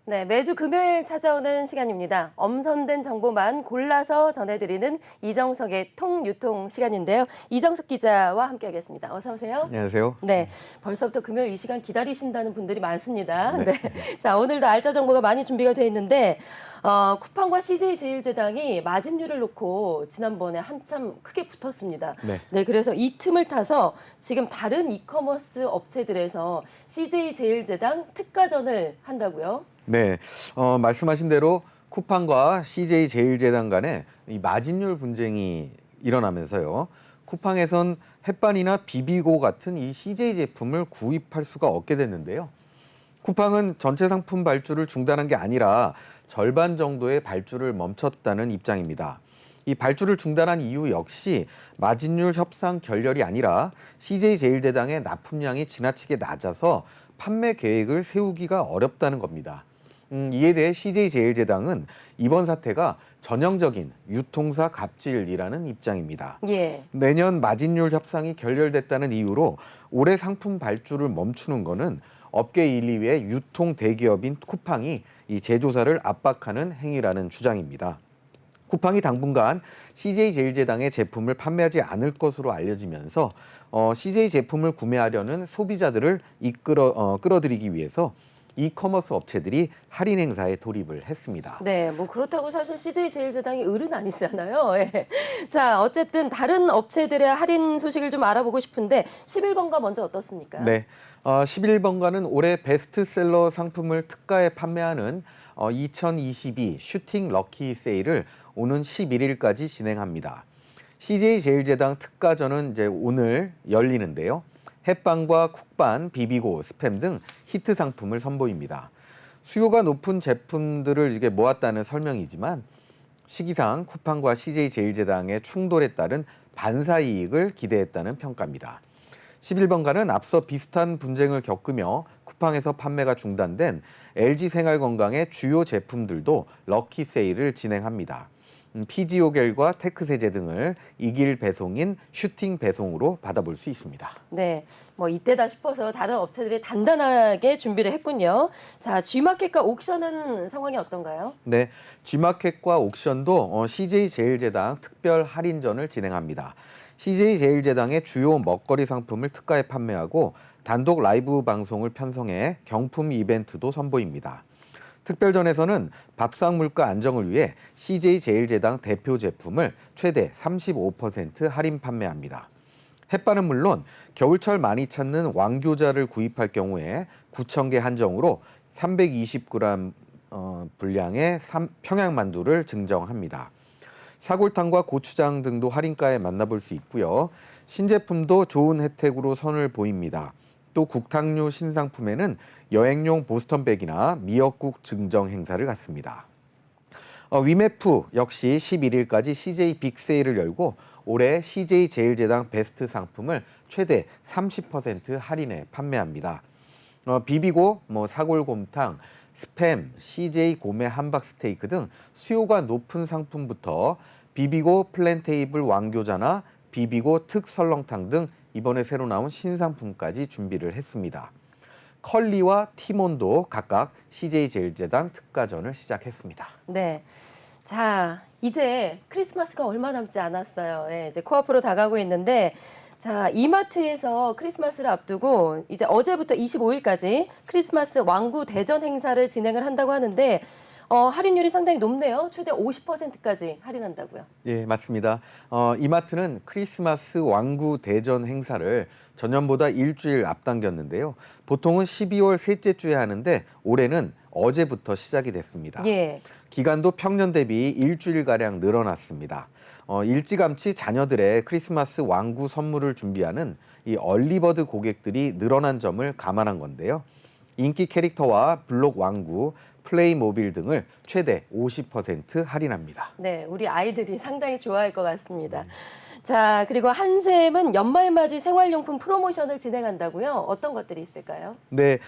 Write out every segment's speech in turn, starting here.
네, 매주 금요일 찾아오는 시간입니다. 엄선된 정보만 골라서 전해드리는 이정석의 통유통 시간인데요. 이정석 기자와 함께하겠습니다. 어서 오세요. 안녕하세요. 네, 벌써부터 금요일 이 시간 기다리신다는 분들이 많습니다. 네. 네, 자 오늘도 알짜 정보가 많이 준비가 되어 있는데 쿠팡과 CJ제일제당이 마진율을 놓고 지난번에 한참 크게 붙었습니다. 네. 네, 그래서 이 틈을 타서 지금 다른 이커머스 업체들에서 CJ제일제당 특가전을 한다고요? 네. 말씀하신 대로 쿠팡과 CJ제일제당 간에 이 마진율 분쟁이 일어나면서요. 쿠팡에선 햇반이나 비비고 같은 이 CJ 제품을 구입할 수가 없게 됐는데요. 쿠팡은 전체 상품 발주를 중단한 게 아니라 절반 정도의 발주를 멈췄다는 입장입니다. 이 발주를 중단한 이유 역시 마진율 협상 결렬이 아니라 CJ제일제당의 납품량이 지나치게 낮아서 판매 계획을 세우기가 어렵다는 겁니다. 이에 대해 CJ제일제당은 이번 사태가 전형적인 유통사 갑질이라는 입장입니다. 예. 내년 마진율 협상이 결렬됐다는 이유로 올해 상품 발주를 멈추는 것은 업계 1, 2위의 유통 대기업인 쿠팡이 이 제조사를 압박하는 행위라는 주장입니다. 쿠팡이 당분간 CJ제일제당의 제품을 판매하지 않을 것으로 알려지면서 CJ 제품을 구매하려는 소비자들을 끌어들이기 위해서 이커머스 업체들이 할인 행사에 돌입을 했습니다. 네, 뭐 그렇다고 사실 CJ제일제당이 을은 아니잖아요. 예. 자, 어쨌든 다른 업체들의 할인 소식을 좀 알아보고 싶은데 11번가 먼저 어떻습니까? 네, 11번가는 올해 베스트셀러 상품을 특가에 판매하는 2022 슈팅 럭키 세일을 오는 11일까지 진행합니다. CJ제일제당 특가전은 이제 오늘 열리는데요. 햇반과 쿡반, 비비고, 스팸 등 히트 상품을 선보입니다. 수요가 높은 제품들을 이게 모았다는 설명이지만 시기상 쿠팡과 CJ제일제당의 충돌에 따른 반사 이익을 기대했다는 평가입니다. 11번가는 앞서 비슷한 분쟁을 겪으며 쿠팡에서 판매가 중단된 LG생활건강의 주요 제품들도 럭키 세일을 진행합니다. 피지오겔과 테크세제 등을 이길 배송인 슈팅 배송으로 받아볼 수 있습니다. 네, 뭐 이때다 싶어서 다른 업체들이 단단하게 준비를 했군요. 자, G마켓과 옥션은 상황이 어떤가요? 네, G마켓과 옥션도 CJ제일제당 특별 할인전을 진행합니다. CJ제일제당의 주요 먹거리 상품을 특가에 판매하고 단독 라이브 방송을 편성해 경품 이벤트도 선보입니다. 특별전에서는 밥상 물가 안정을 위해 CJ제일제당 대표 제품을 최대 35% 할인 판매합니다. 햇반은 물론 겨울철 많이 찾는 왕교자를 구입할 경우에 9,000개 한정으로 320g 분량의 평양만두를 증정합니다. 사골탕과 고추장 등도 할인가에 만나볼 수 있고요. 신제품도 좋은 혜택으로 선을 보입니다. 또 국탕류 신상품에는 여행용 보스턴백이나 미역국 증정 행사를 갖습니다. 위메프 역시 11일까지 CJ 빅세일을 열고 올해 CJ제일제당 베스트 상품을 최대 30% 할인해 판매합니다. 비비고, 사골곰탕, 스팸, CJ 고메 함박스테이크 등 수요가 높은 상품부터 비비고 플랜테이블 왕교자나 비비고 특 설렁탕 등 이번에 새로 나온 신상품까지 준비를 했습니다. 컬리와 티몬도 각각 CJ제일제당 특가전을 시작했습니다. 네. 자, 이제 크리스마스가 얼마 남지 않았어요. 예, 이제 코앞으로 다가오고 있는데, 자, 이마트에서 크리스마스를 앞두고 이제 어제부터 25일까지 크리스마스 왕구 대전 행사를 진행을 한다고 하는데, 할인율이 상당히 높네요. 최대 50%까지 할인한다고요. 예, 맞습니다. 이마트는 크리스마스 왕구 대전 행사를 전년보다 일주일 앞당겼는데요. 보통은 12월 셋째 주에 하는데 올해는 어제부터 시작이 됐습니다. 예. 기간도 평년 대비 일주일가량 늘어났습니다. 일찌감치 자녀들의 크리스마스 왕구 선물을 준비하는 이 얼리버드 고객들이 늘어난 점을 감안한 건데요. 인기 캐릭터와 블록 왕구, 플레이모빌 등을 최대 50% 할인합니다. 네, 우리 아이들이 상당히 좋아할 것 같습니다. 자, 그리고 한샘은 연말맞이 생활용품 프로모션을 진행한다고요? 어떤 것들이 있을까요? 네,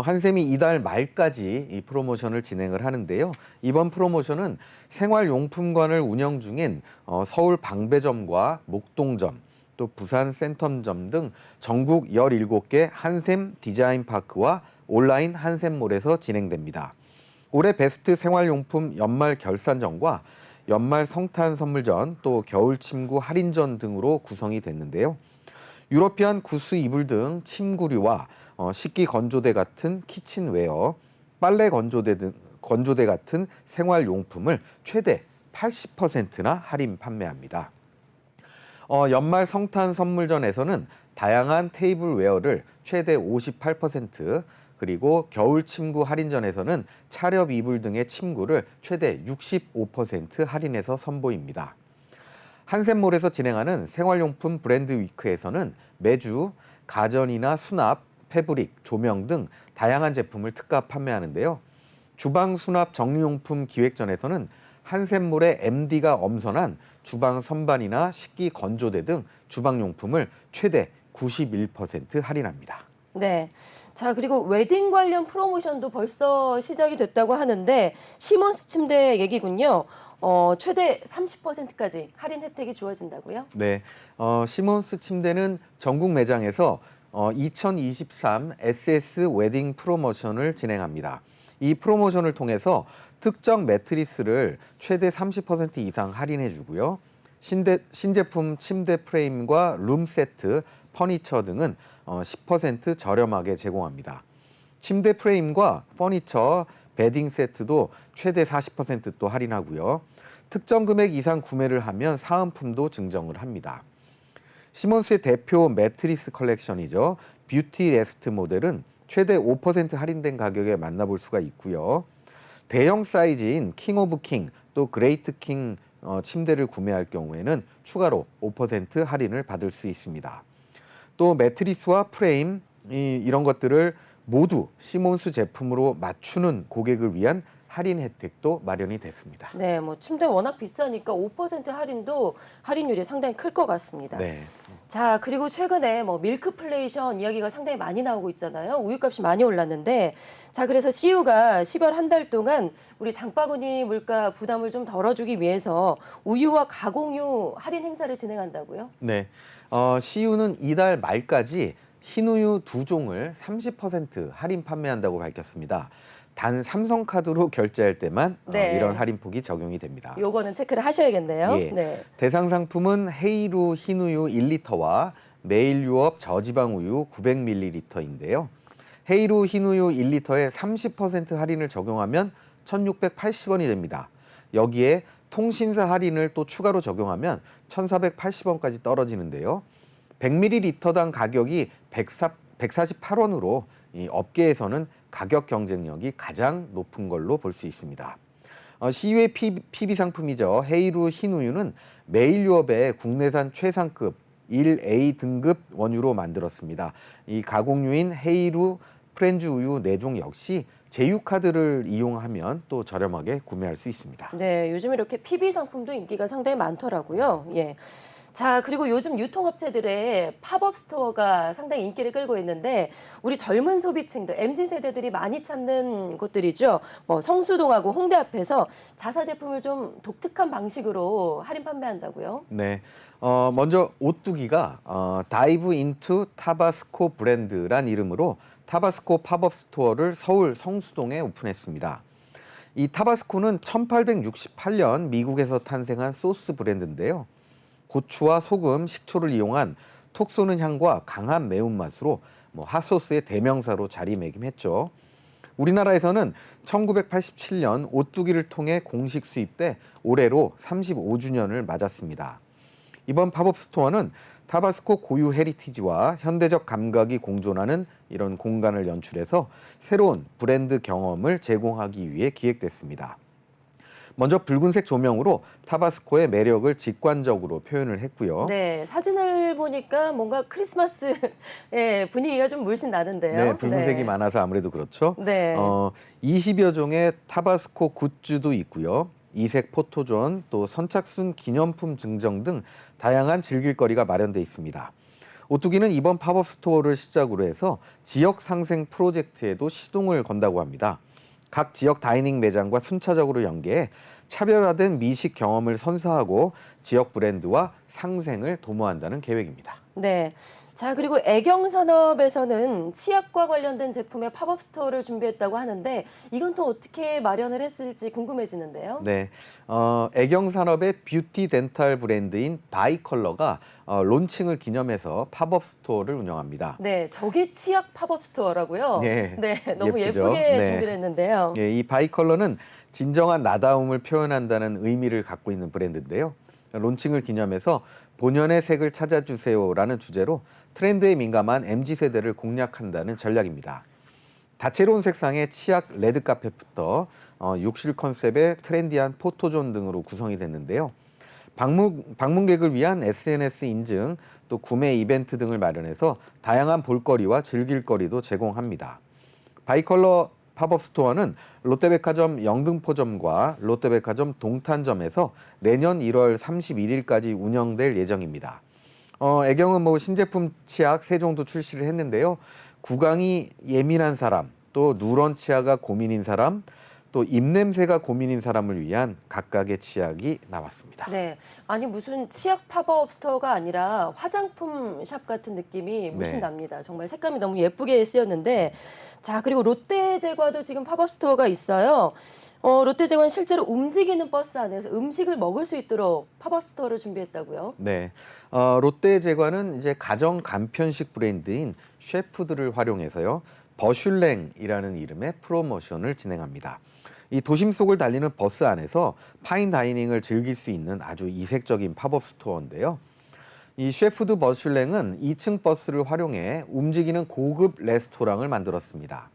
한샘이 이달 말까지 이 프로모션을 진행을 하는데요. 이번 프로모션은 생활용품관을 운영 중인 서울 방배점과 목동점, 또 부산 센텀점 등 전국 17개 한샘 디자인파크와 온라인 한샘몰에서 진행됩니다. 올해 베스트 생활용품 연말 결산전과 연말 성탄 선물전, 또 겨울 침구 할인전 등으로 구성이 됐는데요. 유러피안 구스 이불 등 침구류와 식기 건조대 같은 키친웨어, 빨래 건조대 같은 생활용품을 최대 80%나 할인 판매합니다. 연말 성탄 선물전에서는 다양한 테이블웨어를 최대 58%, 그리고 겨울 침구 할인전에서는 차렵 이불 등의 침구를 최대 65% 할인해서 선보입니다. 한샘몰에서 진행하는 생활용품 브랜드 위크에서는 매주 가전이나 수납, 패브릭, 조명 등 다양한 제품을 특가 판매하는데요. 주방 수납 정리용품 기획전에서는 한샘몰의 MD가 엄선한 주방 선반이나 식기 건조대 등 주방용품을 최대 91% 할인합니다. 네. 자, 그리고 웨딩 관련 프로모션도 벌써 시작이 됐다고 하는데 시몬스 침대 얘기군요. 최대 30%까지 할인 혜택이 주어진다고요? 네, 시몬스 침대는 전국 매장에서 2023 SS 웨딩 프로모션을 진행합니다. 이 프로모션을 통해서 특정 매트리스를 최대 30% 이상 할인해 주고요. 신제품 침대 프레임과 룸 세트, 퍼니처 등은 10% 저렴하게 제공합니다. 침대 프레임과 퍼니처, 베딩 세트도 최대 40% 할인하고요. 특정 금액 이상 구매를 하면 사은품도 증정을 합니다. 시몬스의 대표 매트리스 컬렉션이죠. 뷰티 레스트 모델은 최대 5% 할인된 가격에 만나볼 수가 있고요. 대형 사이즈인 킹 오브 킹, 또 그레이트 킹 침대를 구매할 경우에는 추가로 5% 할인을 받을 수 있습니다. 또 매트리스와 프레임 이런 것들을 모두 시몬스 제품으로 맞추는 고객을 위한 할인 혜택도 마련이 됐습니다. 네, 뭐 침대 워낙 비싸니까 5% 할인도 할인율이 상당히 클 것 같습니다. 네. 자, 그리고 최근에 뭐 밀크플레이션 이야기가 상당히 많이 나오고 있잖아요. 우유값이 많이 올랐는데, 자, 그래서 CU가 10월 한 달 동안 우리 장바구니 물가 부담을 좀 덜어주기 위해서 우유와 가공유 할인 행사를 진행한다고요? 네. CU는 이달 말까지 흰우유 2종을 30% 할인 판매한다고 밝혔습니다. 단 삼성카드로 결제할 때만 네. 이런 할인폭이 적용이 됩니다. 요거는 체크를 하셔야겠네요. 예. 네. 대상 상품은 헤이루 흰우유 1리터와 매일유업 저지방 우유 900ml인데요. 헤이루 흰우유 1리터에 30% 할인을 적용하면 1,680원이 됩니다. 여기에 통신사 할인을 또 추가로 적용하면 1,480원까지 떨어지는데요. 100ml당 가격이 148원으로 이 업계에서는 가격 경쟁력이 가장 높은 걸로 볼 수 있습니다. CU의 PB 상품이죠. 헤이루 흰우유는 매일유업의 국내산 최상급 1A 등급 원유로 만들었습니다. 이 가공유인 헤이루 프렌즈 우유 4종 역시 제휴카드를 이용하면 또 저렴하게 구매할 수 있습니다. 네, 요즘 이렇게 PB 상품도 인기가 상당히 많더라고요. 예. 자, 그리고 요즘 유통업체들의 팝업 스토어가 상당히 인기를 끌고 있는데 우리 젊은 소비층들, MZ 세대들이 많이 찾는 곳들이죠. 뭐 성수동하고 홍대 앞에서 자사 제품을 좀 독특한 방식으로 할인 판매한다고요? 네, 먼저 오뚜기가 다이브 인투 타바스코 브랜드란 이름으로 타바스코 팝업 스토어를 서울 성수동에 오픈했습니다. 이 타바스코는 1868년 미국에서 탄생한 소스 브랜드인데요. 고추와 소금, 식초를 이용한 톡 쏘는 향과 강한 매운맛으로 핫소스의 대명사로 자리매김했죠. 우리나라에서는 1987년 오뚜기를 통해 공식 수입돼 올해로 35주년을 맞았습니다. 이번 팝업 스토어는 타바스코 고유 헤리티지와 현대적 감각이 공존하는 이런 공간을 연출해서 새로운 브랜드 경험을 제공하기 위해 기획됐습니다. 먼저 붉은색 조명으로 타바스코의 매력을 직관적으로 표현을 했고요. 네, 사진을 보니까 뭔가 크리스마스 예, 분위기가 좀 물씬 나는데요. 네, 붉은색이 많아서 아무래도 그렇죠. 네. 20여 종의 타바스코 굿즈도 있고요. 이색 포토존, 또 선착순 기념품 증정 등 다양한 즐길거리가 마련돼 있습니다. 오뚜기는 이번 팝업 스토어를 시작으로 해서 지역 상생 프로젝트에도 시동을 건다고 합니다. 각 지역 다이닝 매장과 순차적으로 연계해 차별화된 미식 경험을 선사하고 지역 브랜드와 상생을 도모한다는 계획입니다. 네. 자, 그리고 애경 산업에서는 치약과 관련된 제품의 팝업 스토어를 준비했다고 하는데 이건 또 어떻게 마련을 했을지 궁금해지는데요. 네, 애경 산업의 뷰티 덴탈 브랜드인 바이컬러가 론칭을 기념해서 팝업 스토어를 운영합니다. 네, 저게 치약 팝업 스토어라고요? 네, 네, 너무 예쁘죠? 예쁘게 네. 준비를 했는데요. 예, 이 바이컬러는 진정한 나다움을 표현한다는 의미를 갖고 있는 브랜드인데요. 론칭을 기념해서 본연의 색을 찾아주세요라는 주제로 트렌드에 민감한 MZ세대를 공략한다는 전략입니다. 다채로운 색상의 치약 레드 카펫부터 욕실 컨셉의 트렌디한 포토존 등으로 구성이 됐는데요. 방문객을 위한 SNS 인증, 또 구매 이벤트 등을 마련해서 다양한 볼거리와 즐길거리도 제공합니다. 바이컬러 팝업 스토어는 롯데백화점 영등포점과 롯데백화점 동탄점에서 내년 1월 31일까지 운영될 예정입니다. 애경은 뭐 신제품 치약 3종도 출시를 했는데요. 구강이 예민한 사람, 또 누런 치아가 고민인 사람, 또 입냄새가 고민인 사람을 위한 각각의 치약이 나왔습니다. 네, 아니 무슨 치약 팝업 스토어가 아니라 화장품 샵 같은 느낌이 물씬 네. 납니다. 정말 색감이 너무 예쁘게 쓰였는데, 자, 그리고 롯데제과도 지금 팝업 스토어가 있어요. 롯데제과는 실제로 움직이는 버스 안에서 음식을 먹을 수 있도록 팝업 스토어를 준비했다고요. 네, 롯데제과는 이제 가정 간편식 브랜드인 셰프드를 활용해서요, 버슐랭이라는 이름의 프로모션을 진행합니다. 이 도심 속을 달리는 버스 안에서 파인 다이닝을 즐길 수 있는 아주 이색적인 팝업 스토어인데요. 이 셰프드 버슐랭은 2층 버스를 활용해 움직이는 고급 레스토랑을 만들었습니다.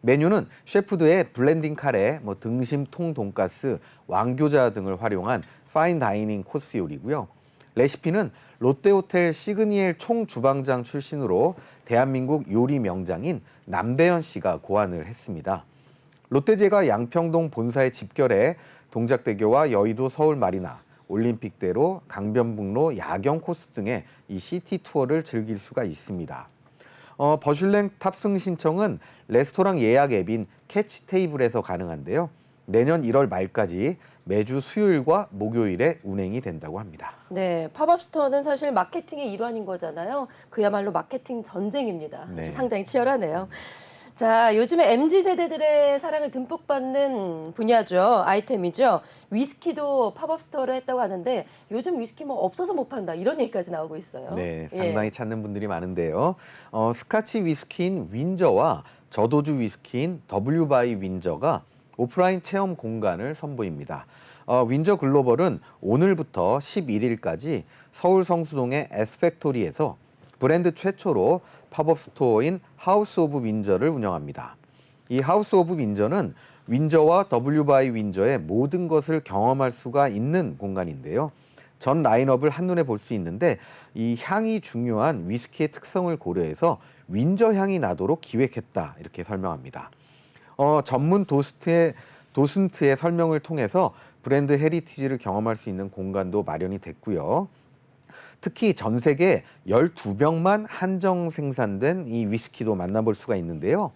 메뉴는 셰프드의 블렌딩 카레, 등심 통 돈가스, 왕교자 등을 활용한 파인 다이닝 코스 요리고요. 레시피는 롯데호텔 시그니엘 총주방장 출신으로 대한민국 요리 명장인 남대현 씨가 고안을 했습니다. 롯데제과 양평동 본사에 집결해 동작대교와 여의도 서울마리나, 올림픽대로, 강변북로, 야경 코스 등의 이 시티 투어를 즐길 수가 있습니다. 버슐랭 탑승 신청은 레스토랑 예약 앱인 캐치 테이블에서 가능한데요. 내년 1월 말까지 매주 수요일과 목요일에 운행이 된다고 합니다. 네, 팝업 스토어는 사실 마케팅의 일환인 거잖아요. 그야말로 마케팅 전쟁입니다. 네. 아주 상당히 치열하네요. 자, 요즘에 MZ세대들의 사랑을 듬뿍 받는 분야죠. 아이템이죠. 위스키도 팝업 스토어를 했다고 하는데 요즘 위스키 뭐 없어서 못 판다 이런 얘기까지 나오고 있어요. 네, 예. 상당히 찾는 분들이 많은데요. 스카치 위스키인 윈저와 저도주 위스키인 더블유바이 윈저가 오프라인 체험 공간을 선보입니다. 윈저 글로벌은 오늘부터 11일까지 서울 성수동의 에스팩토리에서 브랜드 최초로 팝업 스토어인 하우스 오브 윈저를 운영합니다. 이 하우스 오브 윈저는 윈저와 더블유바이 윈저의 모든 것을 경험할 수가 있는 공간인데요. 전 라인업을 한눈에 볼 수 있는데 이 향이 중요한 위스키의 특성을 고려해서 윈저 향이 나도록 기획했다 이렇게 설명합니다. 전문 도슨트의 설명을 통해서 브랜드 헤리티지를 경험할 수 있는 공간도 마련이 됐고요. 특히 전 세계 12병만 한정 생산된 이 위스키도 만나볼 수가 있는데요.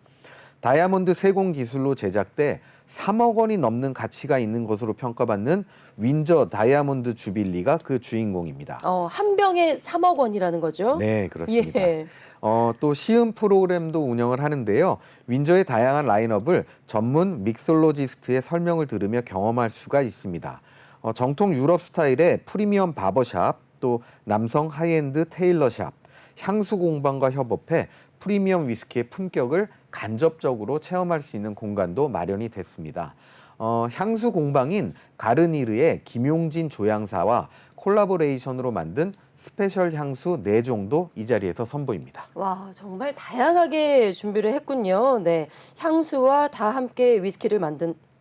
다이아몬드 세공 기술로 제작돼 3억 원이 넘는 가치가 있는 것으로 평가받는 윈저 다이아몬드 주빌리가 그 주인공입니다. 한 병에 3억 원이라는 거죠? 네, 그렇습니다. 예. 또 시음 프로그램도 운영을 하는데요. 윈저의 다양한 라인업을 전문 믹솔로지스트의 설명을 들으며 경험할 수가 있습니다. 정통 유럽 스타일의 프리미엄 바버샵, 또 남성 하이엔드 테일러샵, 향수 공방과 협업해 프리미엄 위스키의 품격을 간접적으로 체험할 수 있는 공간도 마련이 됐습니다. 향수 공방인 가르니르의 김용진 조향사와 콜라보레이션으로 만든 스페셜 향수 4종도 이 자리에서 선보입니다. 와, 정말 다양하게 준비를 했군요. 네, 향수와 다 함께 위스키를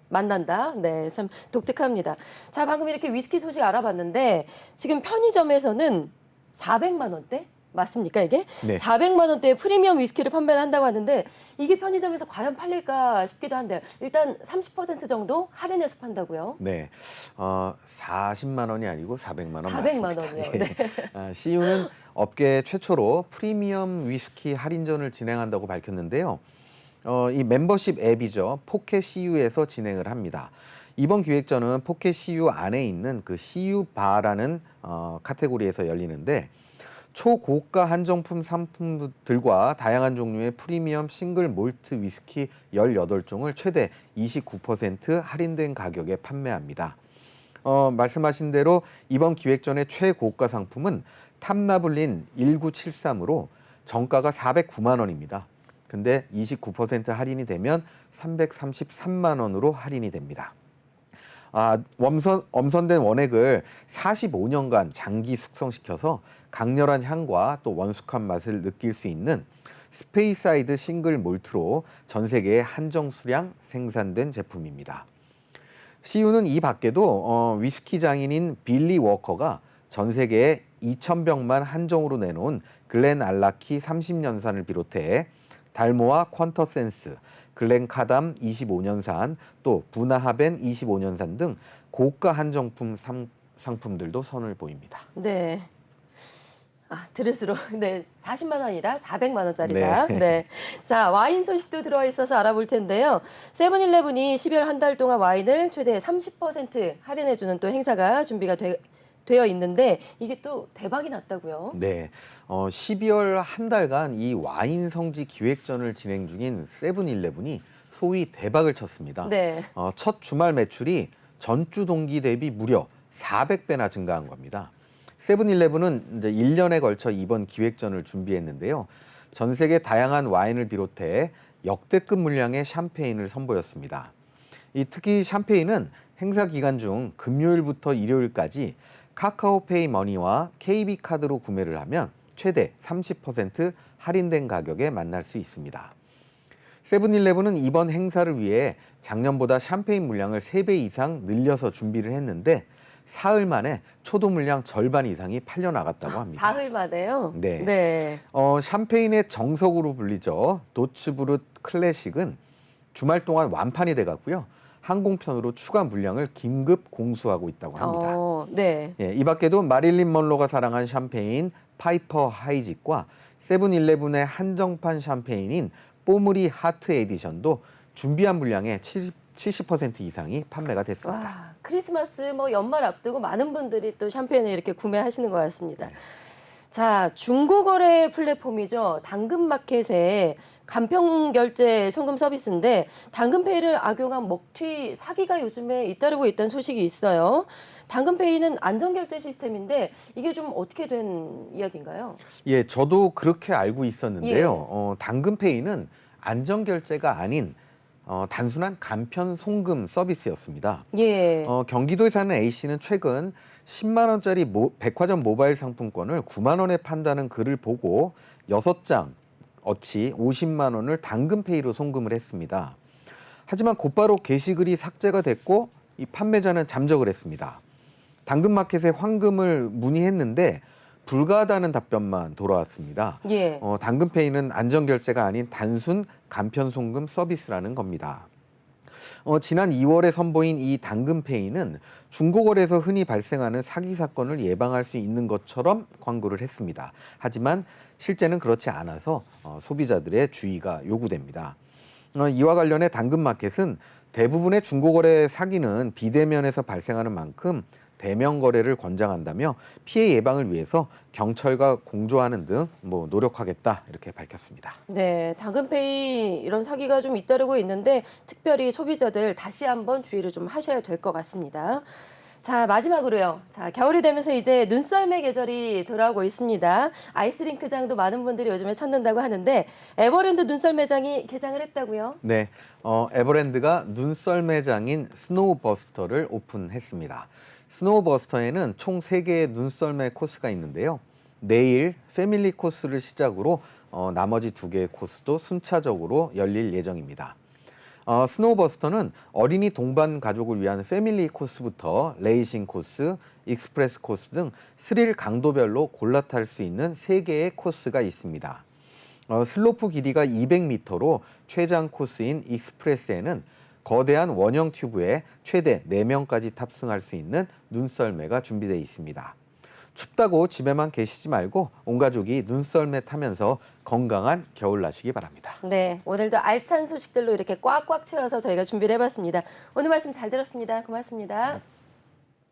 만난다. 네, 참 독특합니다. 자, 방금 이렇게 위스키 소식 알아봤는데 지금 편의점에서는 400만 원대? 맞습니까, 이게? 네. 400만 원대의 프리미엄 위스키를 판매를 한다고 하는데 이게 편의점에서 과연 팔릴까 싶기도 한데요. 일단 30% 정도 할인해서 판다고요? 네, 40만 원이 아니고 400만 원 400만 맞습니다. 원이요. 예. 네. CU는 업계 최초로 프리미엄 위스키 할인전을 진행한다고 밝혔는데요. 이 멤버십 앱이죠. 포켓 CU에서 진행을 합니다. 이번 기획전은 포켓 CU 안에 있는 그 CU 바라는 카테고리에서 열리는데 초고가 한정품 상품들과 다양한 종류의 프리미엄 싱글 몰트 위스키 18종을 최대 29% 할인된 가격에 판매합니다. 말씀하신 대로 이번 기획전의 최고가 상품은 탐나블린 1973으로 정가가 409만 원입니다. 근데 29% 할인이 되면 333만 원으로 할인이 됩니다. 엄선된 원액을 45년간 장기 숙성시켜서 강렬한 향과 또 원숙한 맛을 느낄 수 있는 스페이사이드 싱글 몰트로 전 세계에 한정 수량 생산된 제품입니다. CU는 이 밖에도 위스키 장인인 빌리 워커가 전 세계에 2,000병만 한정으로 내놓은 글렌 알라키 30년산을 비롯해 달모아 퀀터센스, 글렌카담 25년산, 또 부나하벤 25년산 등 고가 한정품 상품들도 선을 보입니다. 네. 들을수록 40만 원이라 400만 원짜리다. 네. 네. 자, 와인 소식도 들어와 있어서 알아볼 텐데요. 세븐일레븐이 12월 한 달 동안 와인을 최대 30% 할인해 주는 또 행사가 준비가 되어 있는데 이게 또 대박이 났다고요? 네, 12월 한 달간 이 와인 성지 기획전을 진행 중인 세븐일레븐이 소위 대박을 쳤습니다. 네. 첫 주말 매출이 전주 동기 대비 무려 400배나 증가한 겁니다. 세븐일레븐은 이제 1년에 걸쳐 이번 기획전을 준비했는데요. 전 세계 다양한 와인을 비롯해 역대급 물량의 샴페인을 선보였습니다. 특히 샴페인은 행사 기간 중 금요일부터 일요일까지 카카오페이 머니와 KB카드로 구매를 하면 최대 30% 할인된 가격에 만날 수 있습니다. 세븐일레븐은 이번 행사를 위해 작년보다 샴페인 물량을 3배 이상 늘려서 준비를 했는데 사흘 만에 초도 물량 절반 이상이 팔려나갔다고 합니다. 사흘 만에요? 네. 네. 샴페인의 정석으로 불리죠. 도츠부르 클래식은 주말 동안 완판이 돼갔고요. 항공편으로 추가 물량을 긴급 공수하고 있다고 합니다. 네. 이 밖에도 마릴린 먼로가 사랑한 샴페인 파이퍼 하이직과 세븐일레븐의 한정판 샴페인인 뽀무리 하트 에디션도 준비한 물량의 70% 이상이 판매가 됐습니다. 와, 크리스마스 연말 앞두고 많은 분들이 또 샴페인을 이렇게 구매하시는 것 같습니다. 자, 중고거래 플랫폼이죠. 당근마켓의 간편결제 송금 서비스인데 당근페이를 악용한 먹튀 사기가 요즘에 잇따르고 있다는 소식이 있어요. 당근페이는 안전결제 시스템인데 이게 좀 어떻게 된 이야기인가요? 예, 저도 그렇게 알고 있었는데요. 당근페이는 안전결제가 아닌 단순한 간편 송금 서비스였습니다. 예. 경기도에 사는 A씨는 최근 10만 원짜리 백화점 모바일 상품권을 9만 원에 판다는 글을 보고 6장 어치 50만 원을 당근페이로 송금을 했습니다. 하지만 곧바로 게시글이 삭제가 됐고 이 판매자는 잠적을 했습니다. 당근마켓에 환금을 문의했는데 불가하다는 답변만 돌아왔습니다. 예. 당근페이는 안전결제가 아닌 단순 간편 송금 서비스라는 겁니다. 지난 2월에 선보인 이 당근페이는 중고거래에서 흔히 발생하는 사기 사건을 예방할 수 있는 것처럼 광고를 했습니다. 하지만 실제는 그렇지 않아서 소비자들의 주의가 요구됩니다. 이와 관련해 당근마켓은 대부분의 중고거래 사기는 비대면에서 발생하는 만큼 대면 거래를 권장한다며 피해 예방을 위해서 경찰과 공조하는 등 노력하겠다 이렇게 밝혔습니다. 네, 당근페이 이런 사기가 좀 잇따르고 있는데 특별히 소비자들 다시 한번 주의를 좀 하셔야 될 것 같습니다. 자, 마지막으로요. 자, 겨울이 되면서 이제 눈썰매 계절이 돌아오고 있습니다. 아이스링크장도 많은 분들이 요즘에 찾는다고 하는데 에버랜드 눈썰매장이 개장을 했다고요? 네, 에버랜드가 눈썰매장인 스노우버스터를 오픈했습니다. 스노우버스터에는 총 3개의 눈썰매 코스가 있는데요. 내일 패밀리 코스를 시작으로 나머지 2개의 코스도 순차적으로 열릴 예정입니다. 스노우버스터는 어린이 동반 가족을 위한 패밀리 코스부터 레이싱 코스, 익스프레스 코스 등 스릴 강도별로 골라 탈 수 있는 3개의 코스가 있습니다. 슬로프 길이가 200m로 최장 코스인 익스프레스에는 거대한 원형 튜브에 최대 4명까지 탑승할 수 있는 눈썰매가 준비되어 있습니다. 춥다고 집에만 계시지 말고 온 가족이 눈썰매 타면서 건강한 겨울 나시기 바랍니다. 네, 오늘도 알찬 소식들로 이렇게 꽉꽉 채워서 저희가 준비를 해봤습니다. 오늘 말씀 잘 들었습니다. 고맙습니다.